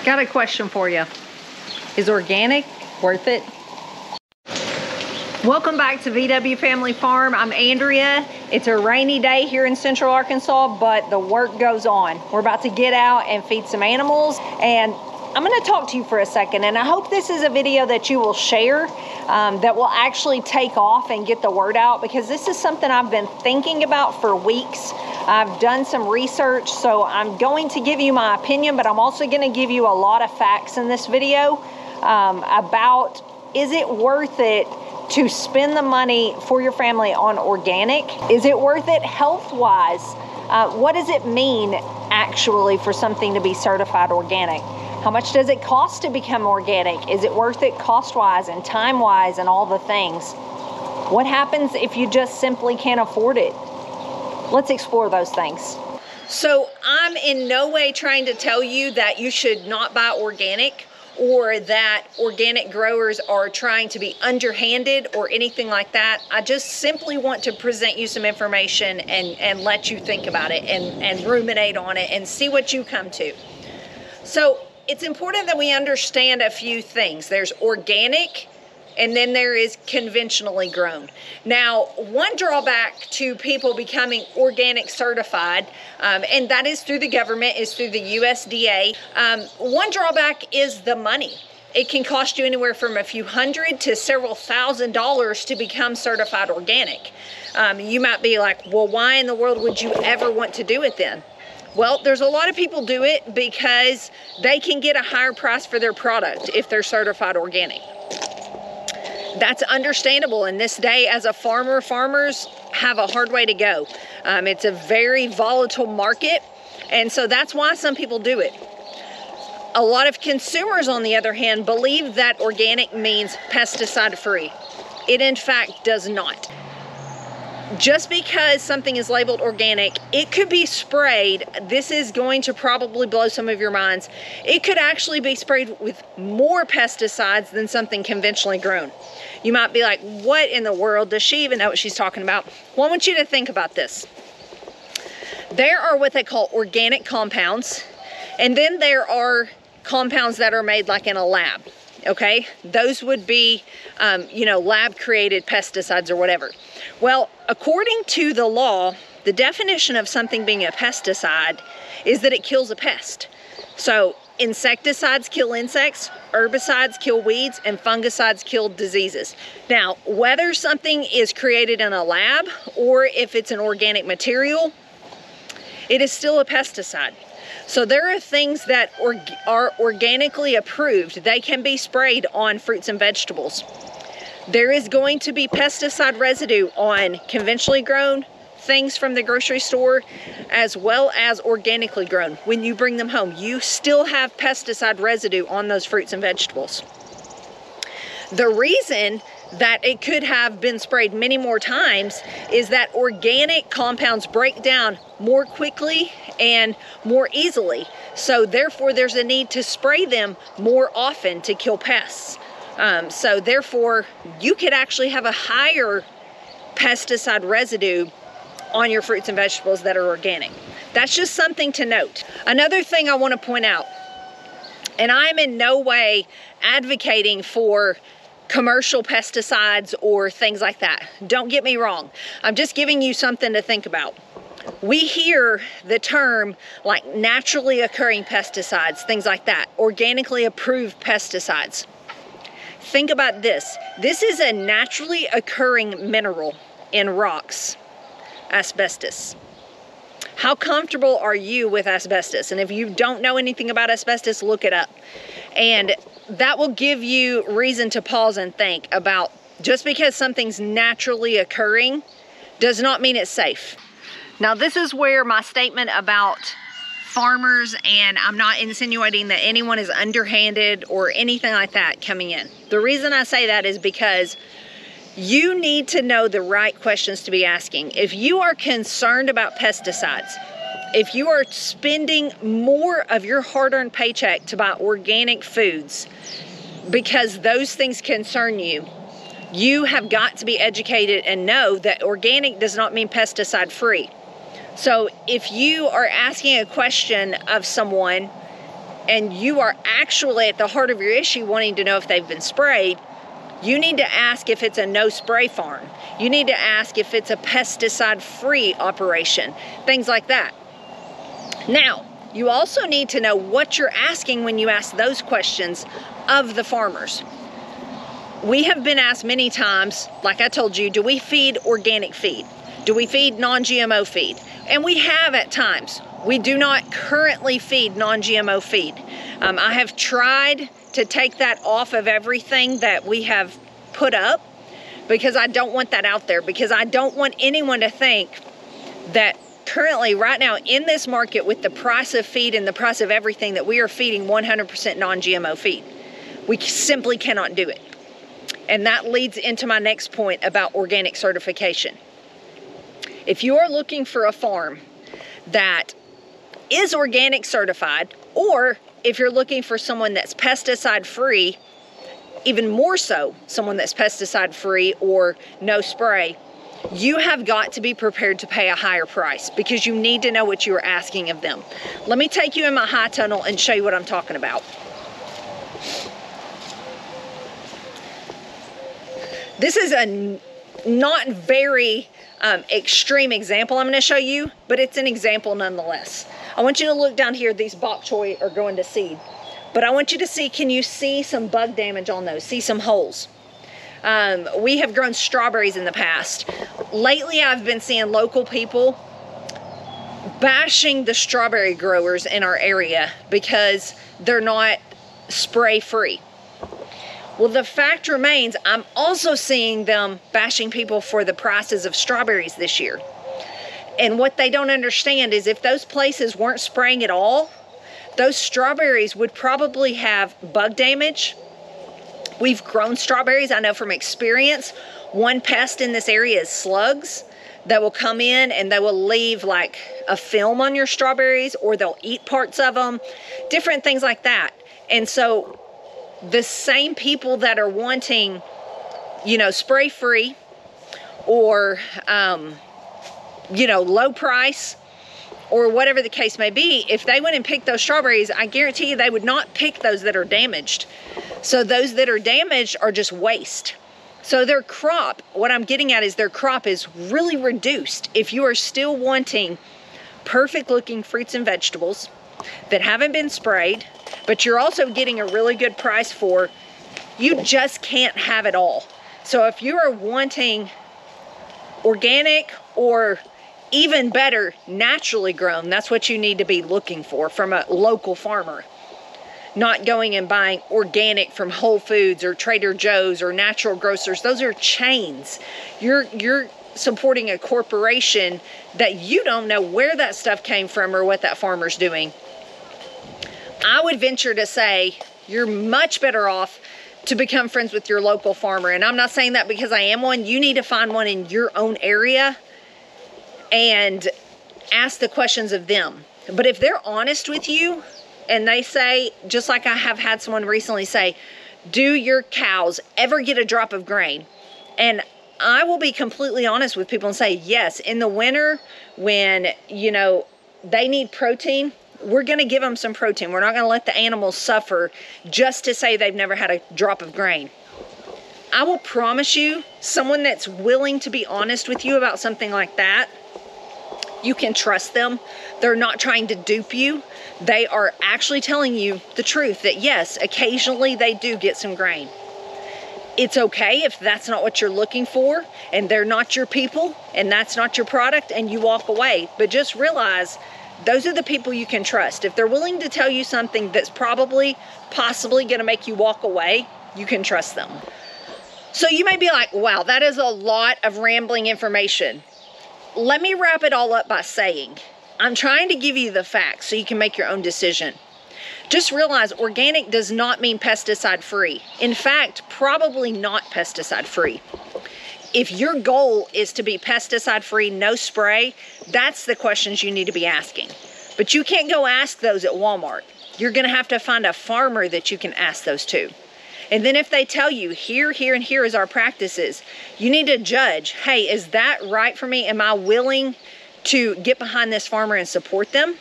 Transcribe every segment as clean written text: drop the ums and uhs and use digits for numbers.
Got a question for you. Is organic worth it? Welcome back to VW Family Farm. I'm Andrea. It's a rainy day here in Central Arkansas, but the work goes on. We're about to get out and feed some animals, and I'm going to talk to you for a second, and I hope this is a video that you will share, that will actually take off and get the word out, because this is something I've been thinking about for weeks. I've done some research, so I'm going to give you my opinion, but I'm also going to give you a lot of facts in this video about, is it worth it to spend the money for your family on organic? Is it worth it health-wise? What does it mean actually for something to be certified organic? How much does it cost to become organic? Is it worth it cost-wise and time-wise and all the things? What happens if you just simply can't afford it? Let's explore those things. So I'm in no way trying to tell you that you should not buy organic, or that organic growers are trying to be underhanded or anything like that. I just simply want to present you some information and let you think about it and ruminate on it and see what you come to. So it's important that we understand a few things. There's organic, and then there is conventionally grown. Now, one drawback to people becoming organic certified, and that is through the government, is through the USDA. One drawback is the money. It can cost you anywhere from a few hundred to several $1,000s to become certified organic. You might be like, well, why in the world would you ever want to do it then? Well, there's a lot of people do it because they can get a higher price for their product if they're certified organic. That's understandable in this day. As a farmer, farmers have a hard way to go. It's a very volatile market, and so that's why some people do it. A lot of consumers, on the other hand, believe that organic means pesticide-free. It in fact does not. Just because something is labeled organic, it could be sprayed. This is going to probably blow some of your minds. It could actually be sprayed with more pesticides than something conventionally grown. You might be like, what in the world? Does she even know what she's talking about? Well, I want you to think about this. There are what they call organic compounds, and then there are compounds that are made like in a lab. Okay, those would be, lab created pesticides or whatever. Well, according to the law, the definition of something being a pesticide is that it kills a pest. So insecticides kill insects, herbicides kill weeds, and fungicides kill diseases. Now, whether something is created in a lab or if it's an organic material, it is still a pesticide. So there are things that are organically approved. They can be sprayed on fruits and vegetables. There is going to be pesticide residue on conventionally grown things from the grocery store, as well as organically grown. When you bring them home, you still have pesticide residue on those fruits and vegetables. The reason that it could have been sprayed many more times is that organic compounds break down more quickly and more easily. So therefore, there's a need to spray them more often to kill pests. So therefore, you could actually have a higher pesticide residue on your fruits and vegetables that are organic. That's just something to note. Another thing I want to point out, and I'm in no way advocating for commercial pesticides or things like that. Don't get me wrong. I'm just giving you something to think about. We hear the term like naturally occurring pesticides, things like that, organically approved pesticides. Think about this. This is a naturally occurring mineral in rocks, asbestos. How comfortable are you with asbestos? And if you don't know anything about asbestos, look it up. And that will give you reason to pause and think about, just because something's naturally occurring does not mean it's safe. Now, this is where my statement about farmers, and I'm not insinuating that anyone is underhanded or anything like that coming in. The reason I say that is because you need to know the right questions to be asking. If you are concerned about pesticides, if you are spending more of your hard-earned paycheck to buy organic foods because those things concern you, you have got to be educated and know that organic does not mean pesticide-free. So if you are asking a question of someone and you are actually at the heart of your issue wanting to know if they've been sprayed, you need to ask if it's a no spray farm. You need to ask if it's a pesticide-free operation, things like that. Now, you also need to know what you're asking when you ask those questions of the farmers. We have been asked many times, like I told you, do we feed organic feed? Do we feed non-GMO feed? And we have at times. We do not currently feed non-GMO feed. I have tried to take that off of everything that we have put up because I don't want that out there, because I don't want anyone to think that currently right now in this market with the price of feed and the price of everything that we are feeding 100% non-GMO feed. We simply cannot do it. And that leads into my next point about organic certification. If you are looking for a farm that is organic certified, or if you're looking for someone that's pesticide free, even more so someone that's pesticide free or no spray, you have got to be prepared to pay a higher price because you need to know what you are asking of them. Let me take you in my high tunnel and show you what I'm talking about. This is a not very extreme example I'm going to show you, but it's an example nonetheless. I want you to look down here. These bok choy are going to seed, but I want you to see, can you see some bug damage on those? See some holes? We have grown strawberries in the past. Lately, I've been seeing local people bashing the strawberry growers in our area because they're not spray free. Well, the fact remains, I'm also seeing them bashing people for the prices of strawberries this year. And what they don't understand is if those places weren't spraying at all, those strawberries would probably have bug damage. We've grown strawberries, I know from experience. One pest in this area is slugs that will come in and they will leave like a film on your strawberries, or they'll eat parts of them, different things like that. And so the same people that are wanting, you know, spray free or, you know, low price or whatever the case may be, if they went and picked those strawberries, I guarantee you they would not pick those that are damaged. So those that are damaged are just waste. So their crop, what I'm getting at is their crop is really reduced. If you are still wanting perfect looking fruits and vegetables that haven't been sprayed, but you're also getting a really good price for, you just can't have it all. So if you are wanting organic or even better, naturally grown, that's what you need to be looking for from a local farmer. Not going and buying organic from Whole Foods or Trader Joe's or natural grocers. Those are chains. You're supporting a corporation that you don't know where that stuff came from or what that farmer's doing. I would venture to say you're much better off to become friends with your local farmer. And I'm not saying that because I am one. You need to find one in your own area and ask the questions of them. But if they're honest with you and they say, just like I have had someone recently say, do your cows ever get a drop of grain? And I will be completely honest with people and say, yes, in the winter when, you know, they need protein, we're going to give them some protein. We're not going to let the animals suffer just to say they've never had a drop of grain. I will promise you, someone that's willing to be honest with you about something like that, you can trust them. They're not trying to dupe you. They are actually telling you the truth that yes, occasionally they do get some grain. It's okay if that's not what you're looking for and they're not your people and that's not your product and you walk away. But just realize those are the people you can trust. If they're willing to tell you something that's possibly going to make you walk away, you can trust them. So you may be like, wow, that is a lot of rambling information. Let me wrap it all up by saying, I'm trying to give you the facts so you can make your own decision. Just realize organic does not mean pesticide free. In fact, probably not pesticide free. If your goal is to be pesticide free, no spray, that's the questions you need to be asking. But you can't go ask those at Walmart. You're going to have to find a farmer that you can ask those to. And then if they tell you here, here, and here is our practices, you need to judge, hey, is that right for me? Am I willing to get behind this farmer and support them?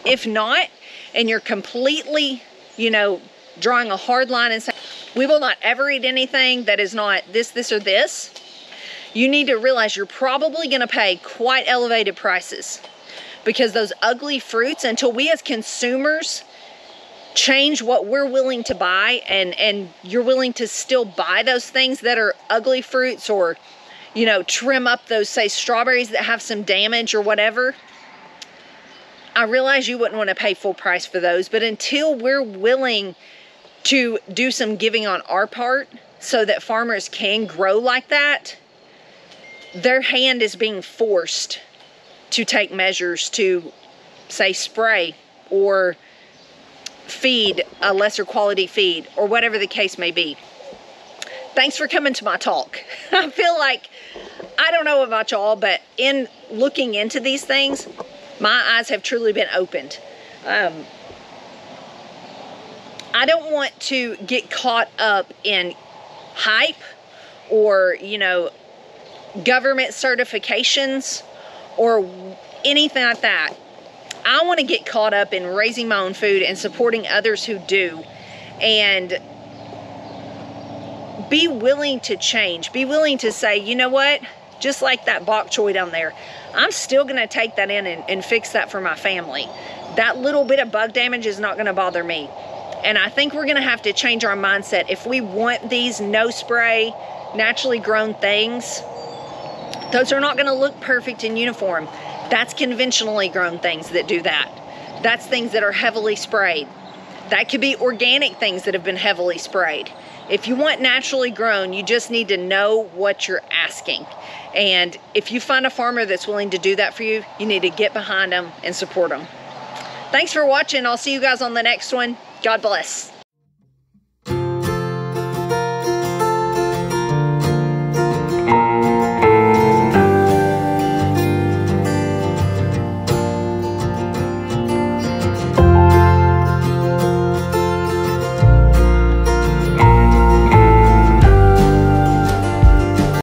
If not, and you're completely, you know, drawing a hard line and saying, we will not ever eat anything that is not this, this, or this, you need to realize you're probably going to pay quite elevated prices, because those ugly fruits, until we as consumers change what we're willing to buy, and you're willing to still buy those things that are ugly fruits, or, you know, trim up those, say, strawberries that have some damage or whatever, I realize you wouldn't want to pay full price for those. But until we're willing to do some giving on our part so that farmers can grow like that, their hand is being forced to take measures to, say, spray or feed a lesser quality feed, or whatever the case may be. Thanks for coming to my talk. I feel like, I don't know about y'all, but in looking into these things, my eyes have truly been opened. I don't want to get caught up in hype or, you know, government certifications or anything like that. I want to get caught up in raising my own food and supporting others who do, and be willing to change. Be willing to say, you know what, just like that bok choy down there, I'm still going to take that in and fix that for my family. That little bit of bug damage is not going to bother me. And I think we're going to have to change our mindset. If we want these no spray, naturally grown things, those are not going to look perfect and uniform. That's conventionally grown things that do that. That's things that are heavily sprayed. That could be organic things that have been heavily sprayed. If you want naturally grown, you just need to know what you're asking. And if you find a farmer that's willing to do that for you, you need to get behind them and support them. Thanks for watching. I'll see you guys on the next one. God bless.